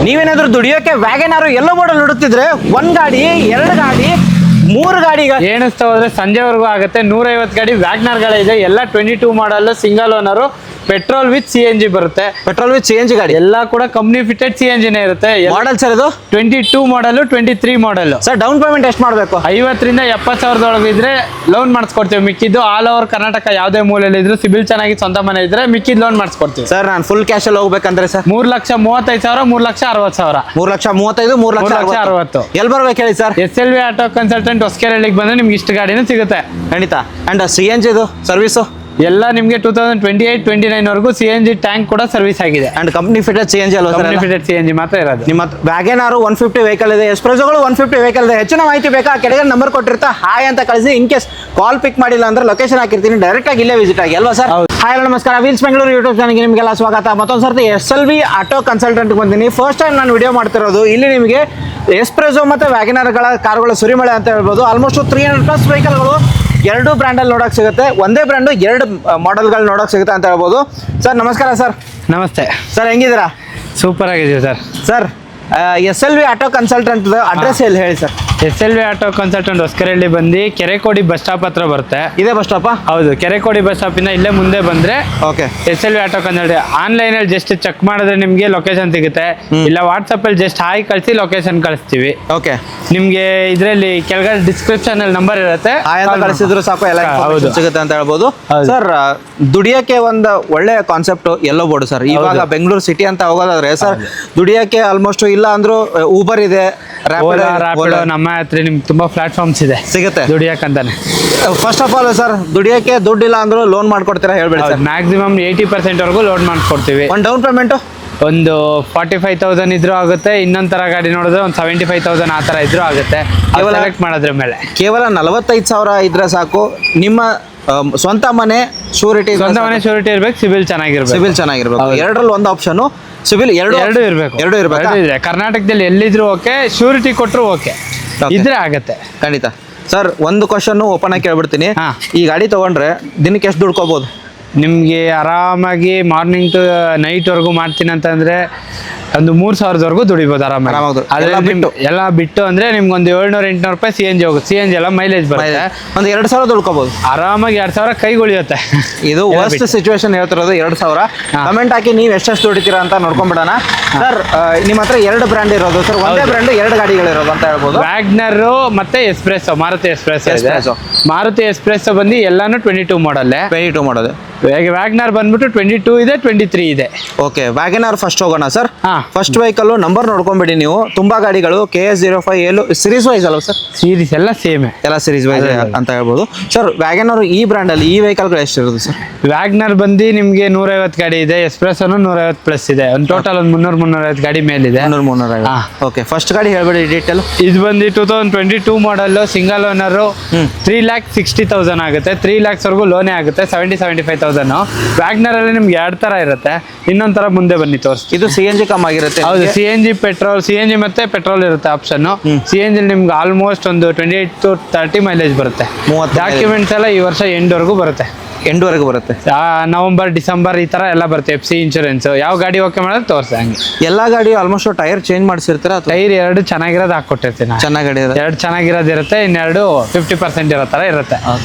ನೀವೇನಾದ್ರೂ ದುಡಿಯೋಕೆ ವ್ಯಾಗನಾರು ಎಲ್ಲೋ ಮಾಡಲ್ ನೋಡುತ್ತಿದ್ರೆ ಒಂದ್ ಗಾಡಿ 2 ಗಾಡಿ 3 ಗಾಡಿ ಎಣಿಸ್ತಾ ಹೋದ್ರೆ ಸಂಜೆವರೆಗೂ ಆಗುತ್ತೆ. 150 ಗಾಡಿ ವ್ಯಾಗ್ನರ್ಗಳಿದೆ. ಎಲ್ಲ 22 model single owner, petrol with CNG ಬರುತ್ತೆ. ಪೆಟ್ರೋಲ್ ವಿತ್ CNG ಗಾಡಿ ಎಲ್ಲ ಕೂಡ ಕಂಪ್ನಿ ಫಿಟೆಡ್ CNGನೇ ಇರುತ್ತೆ. ಮಾಡಲ್ ಸರ್ ಇದು 22 ಮಾಡಲ್ 23 ಮಾಡಲ್. ಸರ್ ಡೌನ್ ಪೇಮೆಂಟ್ ಎಷ್ಟು ಮಾಡಬೇಕು? 50 ರಿಂದ 70 ಸಾವಿರದೊಳಗೆ ಇದ್ರೆ ಲೋನ್ ಮಾಡಿಸ್ಕೊಡ್ತೀವಿ. ಮಿಕ್ಕಿದ್ದು ಆಲ್ ಓವರ್ ಕರ್ನಾಟಕ ಯಾವುದೇ ಮೂಲೆಯಲ್ಲಿ ಇದ್ರು ಸಿಬಿಲ್ ಚೆನ್ನಾಗಿ ಸ್ವಂತ ಮನೆ ಇದ್ರೆ ಮಿಕ್ಕಿದ್ ಲೋನ್ ಮಾಡಿಸ್ಕೊಡ್ತೀವಿ. ಸರ್ ನಾನು ಫುಲ್ ಕ್ಯಾಶ್ ಅಲ್ಲಿ ಹೋಗ್ಬೇಕಂದ್ರೆ ಸರ್ 3,35,000 3,60,000 3,35,000 3,60,000 ಎಲ್ಲಿ ಬರ್ಬೇಕು ಹೇಳಿ ಸರ್? SLV ಆಟೋ ಕನ್ಸಲ್ಟೆಂಟ್ ಹೊಸಕೆರೆಹಳ್ಳಿಗೆ ಬಂದ್ರೆ ನಿಮ್ಗೆ ಇಷ್ಟು ಗಾಡಿನೂ ಸಿಗುತ್ತೆ ಖಂಡಿತ. ಅಂಡ್ CNG ಇದು ಸರ್ವಿಸು ಎಲ್ಲ ನಿಮಗೆ 2028-29 ವರೆಗೂ CNG ಟ್ಯಾಂಕ್ ಕೂಡ ಸರ್ವಿಸ್ ಆಗಿದೆ. ಅಂಡ್ ಕಂಪ್ನಿ ಫಿಟೆಡ್ CNG ಅಲ್ವಾ ಸರ್? ಕಂಪ್ನಿ ಫಿಟೆಡ್ CNG ಮಾತ್ರ ಇರೋದು. ನಿಮ್ಮ ವ್ಯಾಗನಾರು 150 ವೆಹಿಕಲ್ ಇದೆ, ಎಕ್ಸ್ಪ್ರೆಸ್ಗಳು 150 ವೆಹಿಕಲ್ ಇದೆ. ಹೆಚ್ಚಿನ ಮಾಹಿತಿ ಬೇಕಾ ಕೆಳಗೆ ನಂಬರ್ ಕೊಟ್ಟಿರ್ತಾ ಹಾಯ್ ಅಂತ ಕಳಿಸಿ. ಇನ್ ಕೇಸ್ ಕಾಲ್ ಪಿಕ್ ಮಾಡಿಲ್ಲ ಅಂದ್ರೆ ಲೊಕೇಶನ್ ಹಾಕಿರ್ತೀನಿ, ಡೈರೆಕ್ಟ್ ಆಗಿ ಇಲ್ಲೇ ವಿಸಿಟ್ ಆಗಿ ಅಲ್ವಾ ಸರ್? ಹಾಯ್ ನಮಸ್ಕಾರ, ವೀಲ್ಸ್ ಬೆಂಗಳೂರು ಯೂಟ್ಯೂಬ್ ಚಾನಲ್ಗೆ ನಿಮಗೆಲ್ಲ ಸ್ವಾಗತ. ಮತ್ತೊಂದು ಸರ್ತಿ SLV ಆಟೋ ಕನ್ಸಲ್ಟೆಂಟ್ ಬಂದಿನಿ. ಫಸ್ಟ್ ಟೈಮ್ ನಾನು ವಿಡಿಯೋ ಮಾಡ್ತಿರೋದು. ಇಲ್ಲಿ ನಿಮಗೆ ಎಕ್ಸ್ಪ್ರೆಸೋ ಮತ್ತು ವ್ಯಾಗನಾರ್ಗಳ ಕಾರುಗಳ ಸುರಿಮಳೆ ಅಂತ ಹೇಳ್ಬೋದು. ಆಲ್ಮೋಸ್ಟ್ 300+ ವೆಹಿಕಲ್ಗಳು 2 ಬ್ರ್ಯಾಂಡಲ್ಲಿ ನೋಡೋಕೆ ಸಿಗುತ್ತೆ. ಒಂದೇ ಬ್ರ್ಯಾಂಡು 2 ಮಾಡೆಲ್ಗಳು ನೋಡೋಕೆ ಸಿಗುತ್ತೆ ಅಂತ ಹೇಳ್ಬೋದು. ಸರ್ ನಮಸ್ಕಾರ ಸರ್. ನಮಸ್ತೆ ಸರ್, ಹೆಂಗಿದ್ದೀರಾ? ಸೂಪರ್ ಆಗಿದೆಯಾ sir? Sir SLV auto consultant address ಎಲ್ಲಿ ಹೇಳಿ sir? SLV auto consultant Hosakerehalli ಬಂದು ಕೆರೆಕೋಡಿ ಬಸ್ ಸ್ಟಾಪ್ ಹತ್ರ ಬರುತ್ತೆ. ಇದೇ ಬಸ್ ಸ್ಟಾಪ್? ಹೌದು, ಕೆರೆಕೋಡಿ ಬಸ್ ಸ್ಟಾಪ್ ಇಂದ ಇಲ್ಲೇ ಮುಂದೆ ಬಂದ್ರೆ okay SLV auto consultant. Online ಅಲ್ಲಿ ಜಸ್ಟ್ ಚೆಕ್ ಮಾಡಿದ್ರೆ ನಿಮ್ಗೆ ಲೊಕೇಶನ್ ಸಿಗುತ್ತೆ. ಇಲ್ಲ ವಾಟ್ಸಪ್ ಅಲ್ಲಿ ಜಸ್ಟ್ ಹಾಯ್ ಕಳಿಸಿ ಲೊಕೇಶನ್ ಕಳಿಸ್ತೀವಿ. ಓಕೆ, ನಿಮ್ಗೆ ಇದರಲ್ಲಿ ಕೆಳಗಡೆ ಡಿಸ್ಕ್ರಿಪ್ಷನ್ ಅಲ್ಲಿ ನಂಬರ್ ಇರುತ್ತೆ, ಕಳಿಸಿದ್ರು ಸಾಕು, ಎಲ್ಲ ಸಿಗುತ್ತೆ ಅಂತ ಹೇಳ್ಬೋದು. ಸರ್ ದುಡಿಯಕ್ಕೆ ಒಂದು ಒಳ್ಳೆ ಕಾನ್ಸೆಪ್ಟ್ ಎಲ್ಲೋ ಬೋರ್ಡ್ ಸರ್. ಇವಾಗ ಬೆಂಗಳೂರು ಸಿಟಿ ಅಂತ ಹೋಗೋದಾದ್ರೆ ಸರ್ ದುಡಿಯಕ್ಕೆ ಆಲ್ಮೋಸ್ಟ್ ಇಲ್ಲ ಅಂದ್ರೂ ಊಬರ್ ಇದೆ, ರ್ಯಾಪಿಡೋ, ನಮ್ಮ ಹತ್ರ ನಿಮ್ಗೆ ತುಂಬಾ ಪ್ಲಾಟ್ಫಾರ್ಮ್ಸ್ ಇದೆ ಸಿಗುತ್ತೆ ದುಡಿಯಕ್ಕಂತಾನೆ. ಫಸ್ಟ್ ಆಫ್ ಆಲ್ ಸರ್ ದುಡಿಯಕ್ಕೆ ದುಡ್ಡಿಲ್ಲ ಅಂದ್ರೂ ಲೋನ್ ಮಾಡ್ಕೊಡ್ತೀರಾ ಹೇಳ್ಬೇಡಿ ಸರ್? ಮ್ಯಾಕ್ಸಿಮಮ್ 80% ವರೆಗೂ ಲೋನ್ ಮಾಡ್ಕೊಡ್ತೀವಿ. ಒಂದು ಡೌನ್ ಪೇಮೆಂಟು ಒಂದು 45,000 ಇದ್ರೂ ಆಗುತ್ತೆ. ಇನ್ನೊಂದ್ ತರ ಗಾಡಿ ನೋಡಿದ್ರೆ ಒಂದು 75,000 ಆ ತರ ಇದ್ರೂ ಆಗುತ್ತೆ. ಸೆಲೆಕ್ಟ್ ಮಾಡೋದ್ರ ಮೇಲೆ ಕೇವಲ 45,000 ಇದ್ರೆ ಸಾಕು. ನಿಮ್ಮ ಸ್ವಂತ ಮನೆ ಶೂರಿಟಿ, ಸ್ವಂತ ಮನೆ ಶೂರಿಟಿ ಇರ್ಬೇಕು, ಸಿಬಿಲ್ ಚೆನ್ನಾಗಿರ್ಬೇಕು. ಎರಡರಲ್ಲಿ ಒಂದು ಆಪ್ಷನ್ ಸಿಬಿಲ್ ಎರಡು ಇರಬೇಕು. ಇದೆ ಕರ್ನಾಟಕದಲ್ಲಿ ಎಲ್ಲಿದ್ರು ಓಕೆ, ಶೂರಿಟಿ ಕೊಟ್ಟರು ಓಕೆ, ಇದ್ರೆ ಆಗತ್ತೆ ಖಂಡಿತ. ಸರ್ ಒಂದು ಕ್ವಶನ್ ಓಪನ್ ಆಗಿ ಕೇಳ್ಬಿಡ್ತೀನಿ. ಈ ಗಾಡಿ ತಗೊಂಡ್ರೆ ದಿನಕ್ಕೆ ಎಷ್ಟು ದುಡ್ಕೋಬಹುದು? ನಿಮ್ಗೆ ಆರಾಮಾಗಿ ಮಾರ್ನಿಂಗ್ ಟು ನೈಟ್ ವರ್ಗು ಮಾಡ್ತೀನಿ ಅಂತಂದ್ರೆ ಒಂದು 3,000 ದುಡಿಬೋದು ಆರಾಮಾಗಿ. ಎಲ್ಲ ಬಿಟ್ಟು ಅಂದ್ರೆ ನಿಮ್ಗೆ ಒಂದು 700-800 ರೂಪಾಯಿ CNG ಹೋಗುತ್ತೆ. CNG ಎಲ್ಲ ಮೈಲೇಜ್ ಬರುತ್ತೆ. ಒಂದು 2,000 ದುಡ್ಕೋಬಹುದು ಆರಾಮಾಗಿ. 2,000 ಕೈಗೊಳಿಯುತ್ತೆ. ಇದು ವರ್ಸ್ಟ್ ಸಿಚುವೇಶನ್ ಹೇಳ್ತಿರೋದು 2,000. ಕಮೆಂಟ್ ಹಾಕಿ ನೀವು ಎಷ್ಟೆಷ್ಟು ದುಡಿತೀರಾ ಅಂತ ನೋಡ್ಕೊಂಡ್ಬಿಡೋಣ. ಸರ್ ನಿಮ್ಮ ಹತ್ರ 2 ಬ್ರ್ಯಾಂಡ್ ಇರೋದು ಸರ್, ಒಂದೇ ಬ್ರ್ಯಾಂಡ್ 2 ಗಾಡಿಗಳಿರೋದು ಅಂತ ಹೇಳ್ಬೋದು. ವ್ಯಾಗ್ನರ್ ಮತ್ತೆ ಎಕ್ಸ್ಪ್ರೆಸ್ಸೋ, ಮಾರುತಿ ಎಕ್ಸ್ಪ್ರೆಸ್ಸೋ. ಮಾರುತಿ ಎಕ್ಸ್ಪ್ರೆಸ್ಸೋ ಬಂದು ಎಲ್ಲಾನು 22 ಮಾಡಲ್. ವ್ಯಾಗ್ನರ್ ಬಂದ್ಬಿಟ್ಟು 22 ಇದೆ, 23 ಇದೆ. ಓಕೆ, ವ್ಯಾಗನಾರ್ ಫಸ್ಟ್ ಹೋಗೋಣ ಸರ್. ಫಸ್ಟ್ ವೆಹಿಕಲ್ ನಂಬರ್ ನೋಡ್ಕೊಂಬಿಡಿ ನೀವು. ತುಂಬಾ ಗಾಡಿಗಳು KS05 ಸೀರೀಸ್ ವೈಸ್ ಅಲ್ವಾ ಸರ್? ಸೀರೀಸ್ ಎಲ್ಲ ಸೇಮ್, ಎಲ್ಲ ಸೀರೀಸ್ ವೈಸ್ ಅಂತ ಹೇಳ್ಬೋದು. ಸರ್ ವ್ಯಾಗನಾರ್ ಈ ಬ್ರ್ಯಾಂಡ್ ಅಲ್ಲಿ ಈ ವೆಹಿಕಲ್ಗಳು ಎಷ್ಟಿರೋದು ಸರ್? ವ್ಯಾಗ್ನರ್ ಬಂದು ನಿಮ್ಗೆ 150 ಗಾಡಿ ಇದೆ, ಎಕ್ಸ್ಪ್ರೆಸ್ಸೋನು 150+ ಇದೆ. ಒಂದು ಟೋಟಲ್ ಒಂದು 300-350 ಗಾಡಿ ಮೇಲಿದೆ. 350. ಓಕೆ, ಫಸ್ಟ್ ಗಾಡಿ ಹೇಳ್ಬೇಡಿ ಡೀಟೇಲ್. ಇದು ಬಂದು 2022 ಮಾಡಲ್, ಸಿಂಗಲ್ ಓನರ್, 3,60,000 ಆಗುತ್ತೆ. 3 lakhs ವರೆಗೂ ಲೋನೇ ಆಗುತ್ತೆ. 70-75,000. ವ್ಯಾಗ್ನರ್ ಅಲ್ಲಿ ನಿಮ್ಗೆ 2 ತರ ಇರುತ್ತೆ. ಇನ್ನೊಂದ್ ತರ ಮುಂದೆ ಬನ್ನಿ ತೋರಿಸ್ತೀನಿ. ಇದು CNG ಕಮ್ ಆಗಿರುತ್ತೆ. ಹೌದು, CNG ಪೆಟ್ರೋಲ್, CNG ಮತ್ತೆ ಪೆಟ್ರೋಲ್ ಇರುತ್ತೆ ಆಪ್ಷನ್. CNG ನಿಮ್ಗೆ ಆಲ್ಮೋಸ್ಟ್ ಒಂದು 28-30 ಮೈಲೇಜ್ ಬರುತ್ತೆ. ಡಾಕ್ಯುಮೆಂಟ್ಸ್ ಎಲ್ಲ ಈ ವರ್ಷ ಎಂಡ್ವರೆಗೂ ಬರುತ್ತೆ. ನವೆಂಬರ್ ಡಿಸೆಂಬರ್ ಈ ತರ ಎಲ್ಲ ಬರುತ್ತೆ. FC ಇನ್ಶೂರೆನ್ಸ್ ಯಾವ ಗಾಡಿ ಓಕೆ ಮಾಡಿದ್ರೆ ತೋರಿಸಿ. ಹಂಗೆ ಎಲ್ಲಾ ಗಾಡಿ ಆಲ್ಮೋಸ್ಟ್ ಟೈರ್ ಚೇಂಜ್ ಮಾಡಿಸಿರ್ತೀರಾ? ಟೈರ್ 2 ಚೆನ್ನಾಗಿರೋದು ಹಾಕೊಟ್ಟಿರ್ತೀನಿ. ಚೆನ್ನಾಗಿ 2 ಚೆನ್ನಾಗಿರೋದು ಇರುತ್ತೆ, ಇನ್ನೆರಡು 50% ಇರೋ ತರ ಇರುತ್ತೆ.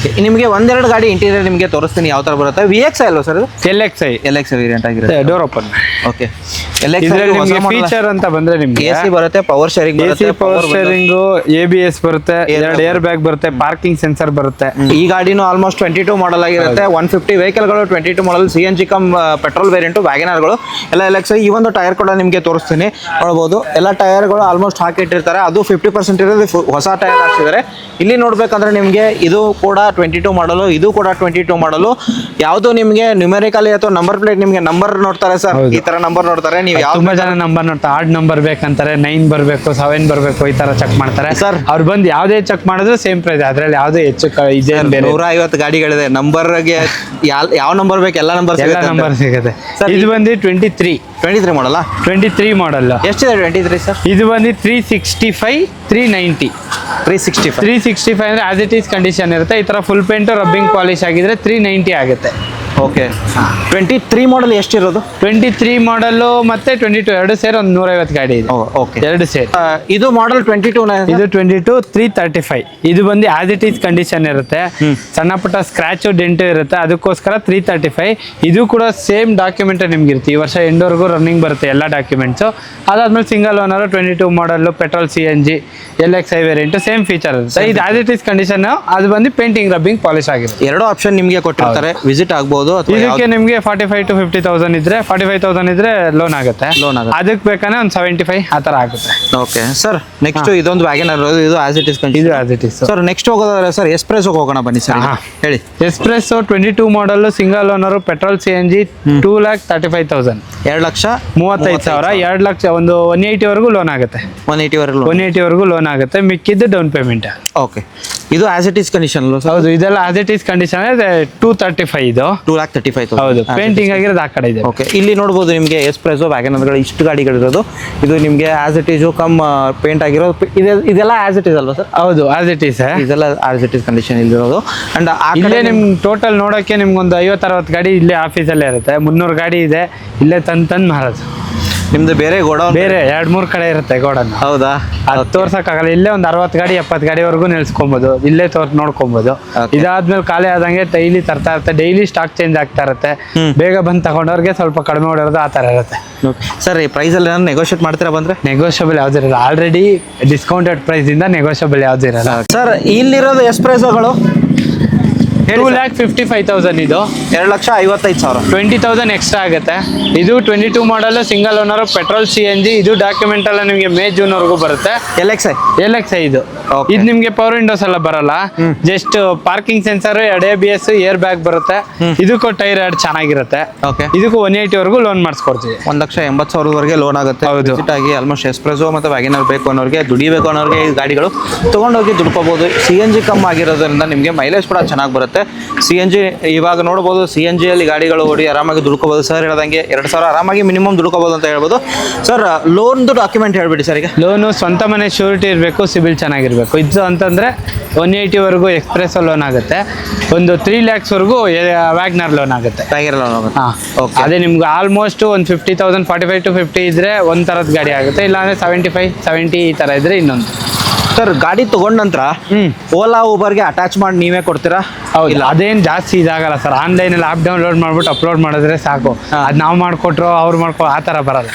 ನಿಮಗೆ 1-2 ಗಾಡಿ ಇಂಟೀರಿಯರ್ ನಿಮಗೆ ತೋರಿಸ್ತೀನಿ ಯಾವ ತರ ಬರುತ್ತೆ. VXI ಅಲ್ವಾ ಸರ್? LXI ವೇರಿಯಂಟ್ ಆಗಿರುತ್ತೆ. Door open. ಓಕೆ, ಫೀಚರ್ ಅಂತ ಬಂದ್ರೆ ನಿಮ್ಗೆ AC ಬರುತ್ತೆ, ಪವರ್ ಶೇರಿಂಗ್ ಬರುತ್ತೆ, ಪವರ್ ಶೇರಿಂಗ್, ABS ಬರುತ್ತೆ, 2 ಏರ್ ಬ್ಯಾಗ್ ಬರುತ್ತೆ, ಪಾರ್ಕಿಂಗ್ ಸೆನ್ಸರ್ ಬರುತ್ತೆ. ಈ ಗಾಡಿನೂ ಆಲ್ಮೋಸ್ಟ್ 22 ಮಾಡಲ್ ಆಗಿರುತ್ತೆ. 150 ವೆಹಿಕಲ್ಗಳು 22 ಮಾಡಲ್, CNG ಕಮ್ ಪೆಟ್ರೋಲ್ ವೇರಿಯಂಟು ವ್ಯಾಗನಾರ್ಗಳು ಎಲ್ಲ LXI. ಈ ಒಂದು ಟೈರ್ ಕೂಡ ನಿಮಗೆ ತೋರಿಸ್ತೀನಿ, ನೋಡ್ಬೋದು. ಎಲ್ಲ ಟೈರ್ಗಳು ಆಲ್ಮೋಸ್ಟ್ ಹಾಕಿಟ್ಟಿರ್ತಾರೆ. ಅದು 50% ಇರೋದು ಹೊಸ ಟೈರ್ ಹಾಕ್ಸಿದ್ದಾರೆ. ಇಲ್ಲಿ ನೋಡ್ಬೇಕಂದ್ರೆ ನಿಮಗೆ ಇದು ಕೂಡ 22 ಮಾಡಲು, ಇದು ಕೂಡ 22 ಮಾಡಲು. ಯಾವುದು ನಿಮಗೆ ನ್ಯೂಮೆರಿಕಲಿ ಅಥವಾ ನಂಬರ್ ಪ್ಲೇಟ್ ನಿಮಗೆ ನಂಬರ್ ನೋಡ್ತಾರೆ ಸರ್, ಈ ತರ ನಂಬರ್ ನೋಡ್ತಾರೆ. ನೀವು ತುಂಬಾ ಜನ ನಂಬರ್ ನೋಡ್ತಾರೆ, 8 ನಂಬರ್ ಬೇಕಂತಾರೆ, 9 ಬರಬೇಕು, 7 ಬರಬೇಕು, ಈ ತರ ಚೆಕ್ ಮಾಡ್ತಾರೆ ಸರ್. ಅವ್ರು ಬಂದು ಯಾವ್ದೇ ಚೆಕ್ ಮಾಡಿದ್ರು ಸೇಮ್ ಪ್ರೈಸ್, ಅದ್ರಲ್ಲಿ ಯಾವ್ದೇ ಹೆಚ್ಚು ಇದೆ. 150 ಗಾಡಿಗಳಿದೆ. ನಂಬರ್ಗೆ ಯಾವ ನಂಬರ್ ಬೇಕು ಎಲ್ಲ ನಂಬರ್ ಸಿಗುತ್ತೆ. ಇದು ಬಂದು 23 ಮಾಡಲ್ಲ. 23 ಮಾಡಲ್ ಎಷ್ಟಿದೆ 23 ಸರ್? ಇದು ಬಂದು 365, 390. 365 ಅಂದ್ರೆ ಆಸ್ ಇಟ್ ಈಸ್ ಕಂಡೀಷನ್ ಇರುತ್ತೆ. ಈ ತರ ಫುಲ್ ಪೇಂಟ್ ರಬ್ಬಿಂಗ್ ಪಾಲಿಶ್ ಆಗಿದ್ರೆ 390 ಆಗುತ್ತೆ. ಓಕೆ 23 ಮಾಡಲ್ ಎಷ್ಟಿರೋದು? 23 ಮಾಡಲ್ಲು ಮತ್ತೆ 22 ಎರಡು ಸೇರಿ ಒಂದು 150 ಗಾಡಿ ಇದೆ. ಓಕೆ, ಎರಡು ಸೇರಿ. ಇದು ಮಾಡಲ್ 22 ಇದು 22 335. ಇದು ಬಂದು ಆಸ್ ಇಟ್ ಈಸ್ ಕಂಡೀಷನ್ ಇರುತ್ತೆ. ಸಣ್ಣ ಪುಟ್ಟ ಸ್ಕ್ರಾಚು ಡೆಂಟು ಇರುತ್ತೆ, ಅದಕ್ಕೋಸ್ಕರ 335. ಇದು ಕೂಡ ಸೇಮ್ ಡಾಕ್ಯುಮೆಂಟ್ ನಿಮ್ಗೆ ಇರುತ್ತೆ. ಈ ವರ್ಷ ಎಂಡ್ವರೆಗೂ ರನ್ನಿಂಗ್ ಬರುತ್ತೆ ಎಲ್ಲ ಡಾಕ್ಯುಮೆಂಟ್ಸು. ಅದಾದ್ಮೇಲೆ single owner 22 model petrol CNG LXi variant same feature ಇರುತ್ತೆ. ಇದು ಆಸ್ ಇಟ್ ಈಸ್ ಕಂಡೀಷನ್. ಅದು ಬಂದು ಪೇಂಟಿಂಗ್ ರಬ್ಬಿಂಗ್ ಪಾಲಿಶ್ ಆಗಿರುತ್ತೆ. ಎರಡು ಆಪ್ಷನ್ ನಿಮಗೆ ಕೊಟ್ಟಿರ್ತಾರೆ, ವಿಸಿಟ್ ಆಗ್ಬೋದು. ಇದಕ್ಕೆ ನಿಮಗೆ 45 to 50,000 ಇದ್ರೆ 45,000 ಇದ್ರೆ ಲೋನ್ ಆಗುತ್ತೆ. ಅದಕ್ಕೆ ಬೇಕಾದ್ರೆ ಒಂದು 75 ಆ ಥರ ಆಗುತ್ತೆ. ಓಕೆ ಸರ್, ನೆಕ್ಸ್ಟ್ ಇದೊಂದು ವ್ಯಾಗನರ್, ಇದು ಆಸ್ ಇಟ್ ಇಸ್ ಇದು as it is. Sir next ಹೋಗೋದಾದ್ರೆ ಸರ್ ಎಸ್ಪ್ರೆಸ್ಸೋಗೆ ಹೋಗೋಣ ಬನ್ನಿ ಸರ್. ಹೇಳಿ. Espresso 22 model single owner petrol CNG 2,35,000. 2,35,000. 2 lakh ಒಂದು 180 ವರೆಗೂ ಲೋನ್ ಆಗುತ್ತೆ. 180 ವರೆಗೂ ಲೋನ್ ಆಗುತ್ತೆ. ಮಿಕ್ಕಿದ್ದು ಡೌನ್ ಪೇಮೆಂಟ್. ಓಕೆ, ಇದು ಆಸ್ ಇಟ್ ಈಸ್ ಕಂಡೀಷನ್. ಹೌದು, ಇದೆಲ್ಲ ಆಸ್ ಇಟ್ ಈಸ್ ಕಂಡೀಷನ್. 235 ಇದು 2,35,000. ಹೌದು, ಪೇಂಟಿಂಗ್ ಆಗಿರೋದು ಆ ಕಡೆ ಇದೆ. ಓಕೆ, ಇಲ್ಲಿ ನೋಡ್ಬೋದು ನಿಮಗೆ ಎಸ್ಪ್ರೆಸ್ಸೋ ವ್ಯಾಗನರ್ಗಳು ಇಷ್ಟು ಗಾಡಿಗಳಿರೋದು. ಇದು ನಿಮಗೆ ಆಸ್ ಇಟ್ ಈಸು ಕಮ್ ಪೇಂಟ್ ಆಗಿರೋದು. ಇದೆಲ್ಲ ಆಸ್ ಇಟ್ ಈಸ್ ಅಲ್ವಾ ಸರ್? ಹೌದು, ಆಸ್ ಇಟ್ ಈಸ್. ಇದೆಲ್ಲ ಆಸ್ ಇಟ್ ಈಸ್ ಕಂಡೀಷನ್ ಇಲ್ಲಿರೋದು. ಅಂಡ್ ಇಲ್ಲೇ ನಿಮ್ ಟೋಟಲ್ ನೋಡೋಕೆ ನಿಮ್ಗೊಂದು 50-60 ಗಾಡಿ ಇಲ್ಲೇ ಆಫೀಸಲ್ಲೇ ಇರುತ್ತೆ. 300 ಗಾಡಿ ಇದೆ ಇಲ್ಲೇ ತಂದು ಮಾರೋದು. ನಿಮ್ದು ಬೇರೆ ಗೋಡೌನ್ ಬೇರೆ 2-3 ಕಡೆ ಇರುತ್ತೆ ಗೋಡನ್. ಹೌದಾ? ಅದು ತೋರ್ಸಕ್ಕಾಗಲ್ಲ. ಇಲ್ಲೇ ಒಂದು 60 ಗಾಡಿ 70 ಗಾಡಿವರೆಗೂ ನಿಲ್ಸ್ಕೊಬೋದು, ಇಲ್ಲೇ ನೋಡ್ಕೊಬೋದು. ಇದಾದ್ಮೇಲೆ ಖಾಲಿ ಆದಂಗೆ ಡೈಲಿ ತರ್ತಾ ಇರುತ್ತೆ. ಡೈಲಿ ಸ್ಟಾಕ್ ಚೇಂಜ್ ಆಗ್ತಾ ಇರುತ್ತೆ. ಬೇಗ ಬಂದು ತಗೊಂಡವ್ರಿಗೆ ಸ್ವಲ್ಪ ಕಡಿಮೆ ಹೊಡೆಯೋದು ಆ ಥರ ಇರುತ್ತೆ. ಸರ್, ಈ ಪ್ರೈಸಲ್ಲಿ ನಾನು ನೆಗೋಷಿಯೇಟ್ ಮಾಡ್ತೀರಾ ಬಂದರೆ? ನೆಗೋಷಿಯಬಲ್ ಯಾವ್ದು ಇರಲ್ಲ. ಆಲ್ರೆಡಿ ಡಿಸ್ಕೌಂಟೆಡ್ ಪ್ರೈಸಿಂದ ನೆಗೋಷಿಯಬಲ್ ಯಾವ್ದು ಇರಲ್ಲ. ಸರ್, ಇಲ್ಲಿರೋದು ಎಸ್ಪ್ರೆಸ್ಸೋಗಳು 2,55,000. ಇದು 2,55,000. 20,000 ಎಕ್ಸ್ಟ್ರಾ ಆಗುತ್ತೆ. ಇದು 22 model single owner petrol CNG. ಇದು ಡಾಕ್ಯುಮೆಂಟ್ ಎಲ್ಲ ನಿಮಗೆ ಮೇ ಜೂನ್ ವರೆಗೂ ಬರುತ್ತೆ. LXi ಇದು. ಇದು ನಿಮಗೆ ಪವರ್ ವಿಂಡೋಸ್ ಎಲ್ಲ ಬರಲ್ಲ. Just parking sensor, 2 ABS, air bag ಬರುತ್ತೆ. ಇದಕ್ಕೂ ಟೈರ್ 2 ಚೆನ್ನಾಗಿರುತ್ತೆ. ಇದಕ್ಕೂ 180 ವರೆಗೂ ಲೋನ್ ಮಾಡಿಸ್ಕೊಡ್ತೀವಿ. 1,80,000 ಲೋನ್ ಆಗುತ್ತೆ. ಹೌದು, ಆಗಿ ಆಲ್ಮೋಸ್ಟ್ ಎಸ್ಪ್ರೆಸ್ಸೋ ಮತ್ತು ವ್ಯಾಗನರ್ ಬೇಕು ಅನ್ನೋರಿಗೆ, ದುಡಿಬೇಕು ಅನ್ನೋರಿಗೆ ಈ ಗಾಡಿಗಳು ತೊಗೊಂಡೋಗಿ ದುಡ್ಕೋಬಹುದು. CNG ಕಮ್ ಆಗಿರೋದ್ರಿಂದ ನಿಮಗೆ ಮೈಲೇಜ್ ಕೂಡ ಚೆನ್ನಾಗಿ ಬರುತ್ತೆ. CNG ಇವಾಗ ನೋಡ್ಬೋದು, CNG ಅಲ್ಲಿ ಗಾಡಿಗಳು ಓಡಿ ಆರಾಮಾಗಿ ದುಡ್ಕೋಬಹುದು. ಸರ್ ಹೇಳ್ದಂಗೆ 2,000 ಆರಾಮಾಗಿ ಮಿನಿಮಮ್ ದುಡ್ಕೋಬಹುದು ಅಂತ ಹೇಳ್ಬೋದು. ಸರ್, ಲೋನ್ದು ಡಾಕ್ಯುಮೆಂಟ್ ಹೇಳ್ಬಿಡಿ ಸರ್. ಈಗ ಲೋನು ಸ್ವಂತ ಮನೆ ಶ್ಯೂರಿಟಿ ಇರಬೇಕು, ಸಿಬಿಲ್ ಚೆನ್ನಾಗಿರ್ಬೇಕು. ಇದು ಅಂತಂದ್ರೆ 180 ವರೆಗೂ ಎಕ್ಸ್ಪ್ರೆಸ್ ಲೋನ್ ಆಗುತ್ತೆ. ಒಂದು 3 lakhs ವರೆಗೂ ವ್ಯಾಗ್ನರ್ ಲೋನ್ ಆಗುತ್ತೆ. ಅದೇ ನಿಮ್ಗೆ ಆಲ್ಮೋಸ್ಟ್ ಒಂದು 50,000 45 to 50 ಇದ್ರೆ ಒಂದ್ ತರದ ಗಾಡಿ ಆಗುತ್ತೆ. ಇಲ್ಲಾಂದ್ರೆ 75 70 ಈ ತರ ಇದ್ರೆ ಇನ್ನೊಂದು. ಸರ್, ಗಾಡಿ ತಗೊಂಡ ನಂತರ ಓಲಾ ಊಬರ್ಗೆ ಅಟ್ಯಾಚ್ ಮಾಡಿ ನೀವೇ ಕೊಡ್ತೀರಾ? ಹೌದು, ಅದೇನು ಜಾಸ್ತಿ ಇದಾಗಲ್ಲ ಸರ್. ಆನ್ಲೈನಲ್ಲಿ ಆ್ಯಪ್ ಡೌನ್ಲೋಡ್ ಮಾಡ್ಬಿಟ್ಟು ಅಪ್ಲೋಡ್ ಮಾಡಿದ್ರೆ ಸಾಕು. ಅದು ನಾವು ಮಾಡ್ಕೊಟ್ರು ಅವ್ರು ಆ ಥರ ಬರಲ್ಲ.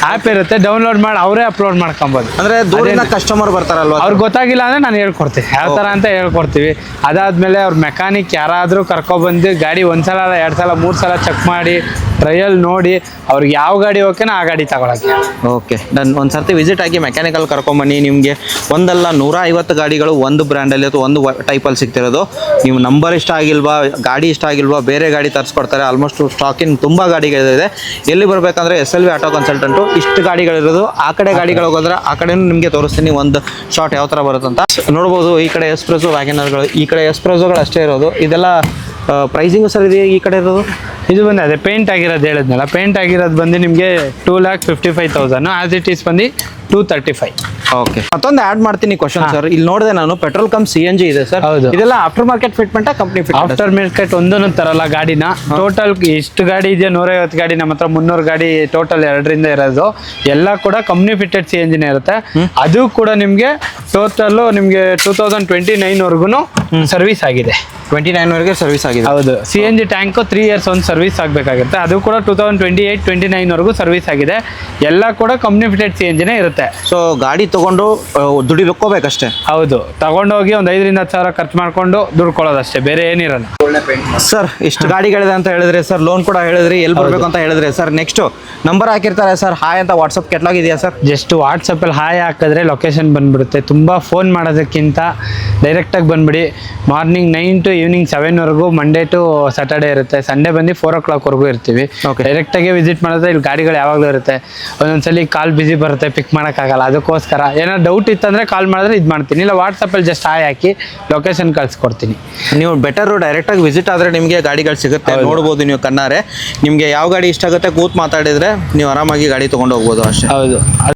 ಆ್ಯಪ್ ಇರುತ್ತೆ, ಡೌನ್ಲೋಡ್ ಮಾಡಿ ಅವರೇ ಅಪ್ಲೋಡ್ ಮಾಡ್ಕೊಬೋದು. ಅಂದರೆ ದೂರಿನ ಕಸ್ಟಮರ್ ಬರ್ತಾರಲ್ವ, ಅವ್ರಿಗೆ ಗೊತ್ತಾಗಿಲ್ಲ ಅಂದರೆ ನಾನು ಹೇಳ್ಕೊಡ್ತೀನಿ ಯಾವ ಥರ ಅಂತ ಹೇಳ್ಕೊಡ್ತೀವಿ. ಅದಾದಮೇಲೆ ಅವ್ರ ಮೆಕ್ಯಾನಿಕ್ ಯಾರಾದರೂ ಕರ್ಕೊಬಂದು ಗಾಡಿ 1 ಸಲ 2 ಸಲ 3 ಸಲ ಚೆಕ್ ಮಾಡಿ ಟ್ರಯಲ್ ನೋಡಿ ಅವ್ರಿಗೆ ಯಾವ ಗಾಡಿ ಓಕೆನೋ ಆ ಗಾಡಿ ತಗೊಳಕ್ಕೆ. ಓಕೆ, ನಾನು ಒಂದು ಸರ್ತಿ ವಿಸಿಟ್ ಆಗಿ ಮೆಕ್ಯಾನಿಕಲ್ ಕರ್ಕೊಂಬನ್ನಿ. ನಿಮಗೆ ಒಂದಲ್ಲ 150 ಗಾಡಿಗಳು ಒಂದು ಬ್ರ್ಯಾಂಡಲ್ಲಿ ಅಥವಾ ಒಂದು ಟೈಪಲ್ಲಿ ಸಿಗ್ತಿರೋದು. ನೀವು ನಂಬರ್ ಇಷ್ಟ ಆಗಿಲ್ವಾ, ಗಾಡಿ ಇಷ್ಟ ಆಗಿಲ್ವಾ, ಬೇರೆ ಗಾಡಿ ತರಿಸ್ಕೊಡ್ತಾರೆ. ಆಲ್ಮೋಸ್ಟ್ ಸ್ಟಾಕಿನ್ ತುಂಬ ಗಾಡಿಗಳಿದೆ. ಎಲ್ಲಿ ಬರಬೇಕಂದ್ರೆ SLV ಆಟೋ ಕನ್ಸಲ್ಟೆಂಟು. ಇಷ್ಟು ಗಾಡಿಗಳಿರೋದು. ಆ ಕಡೆ ಗಾಡಿಗಳು ಹೋಗೋದ್ರೆ ಆ ಕಡೆನೂ ನಿಮಗೆ ತೋರಿಸ್ತೀನಿ ಒಂದು ಶಾರ್ಟ್ ಯಾವ ಥರ ಬರುತ್ತೆ ಅಂತ. ನೋಡ್ಬೋದು, ಈ ಕಡೆ ಎಸ್ಪ್ರೆಸ್ಸೋ ವ್ಯಾಗನರ್ಗಳು, ಈ ಕಡೆ ಎಸ್ಪ್ರೆಸ್ಸೋಗಳು ಅಷ್ಟೇ ಇರೋದು. ಇದೆಲ್ಲ ಪ್ರೈಸಿಂಗು ಸರ್ ಇದೆ ಈ ಕಡೆ ಇರೋದು. ಇದು ಬಂದು ಅದೇ ಪೇಂಟ್ ಆಗಿರೋದು ಹೇಳಿದ್ನಲ್ಲ, ಪೇಂಟ್ ಆಗಿರೋದು ಬಂದು ನಿಮಗೆ 2,55,000. ಆಸ್ ಇಟ್ ಈಸ್ ಬಂದು 235. ಓಕೆ, ಮತ್ತೊಂದು ಆ್ಯಡ್ ಮಾಡ್ತೀನಿ ಕ್ವಶನ್ ಸರ್. ಇಲ್ಲಿ ನೋಡಿದೆ ನಾನು, ಪೆಟ್ರೋಲ್ ಕಮ್ CNG ಇದೆ ಸರ್. ಹೌದು, ಇದೆಲ್ಲ after market fitment, company fit? After market ಒಂದನ್ನು ತರಲ್ಲ ಗಾಡಿನ. ಟೋಟಲ್ ಎಷ್ಟು ಗಾಡಿ ಇದೆಯಾ 150 ಗಾಡಿ, ನಮ್ಮ ಹತ್ರ 300 ಗಾಡಿ ಟೋಟಲ್ 2ರಿಂದ ಇರೋದು. ಎಲ್ಲ ಕೂಡ ಕಂಪ್ನಿ ಫಿಟೆಡ್ CNGನೇ ಇರುತ್ತೆ. ಅದು ಕೂಡ ನಿಮಗೆ ಟೋಟಲ್ ನಿಮಗೆ 2029 ವರೆಗೂ ಸರ್ವಿಸ್ ಆಗಿದೆ. 29 ವರೆಗೆ ಸರ್ವಿಸ್ ಆಗಿದೆ. ಹೌದು, CNG ಟ್ಯಾಂಕ್ 3 years ಒಂದು ಸರ್ವಿಸ್ ಆಗಬೇಕಾಗುತ್ತೆ. ಅದು ಕೂಡ 2028-29 ವರೆಗೂ ಸರ್ವಿಸ್ ಆಗಿದೆ. ಎಲ್ಲ ಕೂಡ ಕಂಪ್ನಿ ಫಿಟೆಡ್ CNGನೇ ಇರುತ್ತೆ. ಸೊ ಗಾಡಿ ತಗೊಂಡು ದುಡಿಬೇಕಷ್ಟೇ. ಹೌದು, ತಗೊಂಡೋಗಿ ಒಂದು 5,000 10,000 ಖರ್ಚು ಮಾಡ್ಕೊಂಡು ದುಡ್ಕೊಳ್ಳೋದಷ್ಟೇ, ಬೇರೆ ಏನಿರಲ್ಲ. ಸರ್, ಇಷ್ಟು ಗಾಡಿಗಳಿದೆ ಅಂತ ಹೇಳಿದ್ರೆ ಸರ್, ಲೋನ್ ಕೂಡ ಹೇಳಿದ್ರಿ, ಎಲ್ಲಿ ಬರಬೇಕು ಅಂತ ಹೇಳಿದ್ರೆ ಸರ್. ನೆಕ್ಸ್ಟ್ ನಂಬರ್ ಹಾಕಿರ್ತಾರೆ ಸರ್, ಹಾಯ್ ಅಂತ ವಾಟ್ಸಪ್ ಕೆಟ್ಲಾಗ್ ಇದೆಯಾ ಸರ್? ಜಸ್ಟ್ ವಾಟ್ಸಪ್ಪಲ್ಲಿ ಹಾಯ್ ಹಾಕಿದ್ರೆ ಲೊಕೇಶನ್ ಬಂದ್ಬಿಡುತ್ತೆ. ತುಂಬ ಫೋನ್ ಮಾಡೋದಕ್ಕಿಂತ ಡೈರೆಕ್ಟಾಗಿ ಬಂದ್ಬಿಡಿ. ಮಾರ್ನಿಂಗ್ 9 to ಈವ್ನಿಂಗ್ 7 ವರೆಗೂ, ಮಂಡೇ ಟು ಸ್ಯಾಟರ್ಡೇ ಇರುತ್ತೆ. ಸಂಡೇ ಬಂದು 4 o'clock ವರೆಗೂ ಇರ್ತೀವಿ. ಡೈರೆಕ್ಟಾಗಿ ವಿಸಿಟ್ ಮಾಡಿದ್ರೆ ಇಲ್ಲಿ ಗಾಡಿಗಳು ಯಾವಾಗಲೂ ಇರುತ್ತೆ. ಒಂದೊಂದ್ಸಲಿ ಕಾಲ್ ಬಿಸಿ ಬರುತ್ತೆ, ಪಿಕ್ ಮಾಡೋಕ್ಕಾಗಲ್ಲ. ಅದಕ್ಕೋಸ್ಕರ ಏನಾದ್ರು ಡೌಟ್ ಇತ್ತಂದರೆ ಕಾಲ್ ಮಾಡಿದ್ರೆ ಇದು ಮಾಡ್ತೀನಿ. ಇಲ್ಲ ವಾಟ್ಸಪ್ಪಲ್ಲಿ ಜಸ್ಟ್ ಹಾಯ್ ಹಾಕಿ ಲೊಕೇಶನ್ ಕಳಿಸ್ಕೊಡ್ತೀನಿ. ನೀವು ಬೆಟರು ಡೈರೆಕ್ಟಾಗಿ ವಿಸಿಟ್ ಆದರೆ ನಿಮಗೆ ಗಾಡಿಗಳು ಸಿಗುತ್ತೆ, ನೋಡ್ಬೋದು ನೀವು ಕಣ್ಣಾರೆ. ನಿಮಗೆ ಯಾವ ಗಾಡಿ ಇಷ್ಟ ಆಗುತ್ತೆ ಕೂತ್ ಮಾತಾಡಿದರೆ ನೀವು ಆರಾಮಾಗಿ ಗಾಡಿ ತೊಗೊಂಡು ಹೋಗ್ಬೋದು ಅಷ್ಟೇ. ಹೌದು.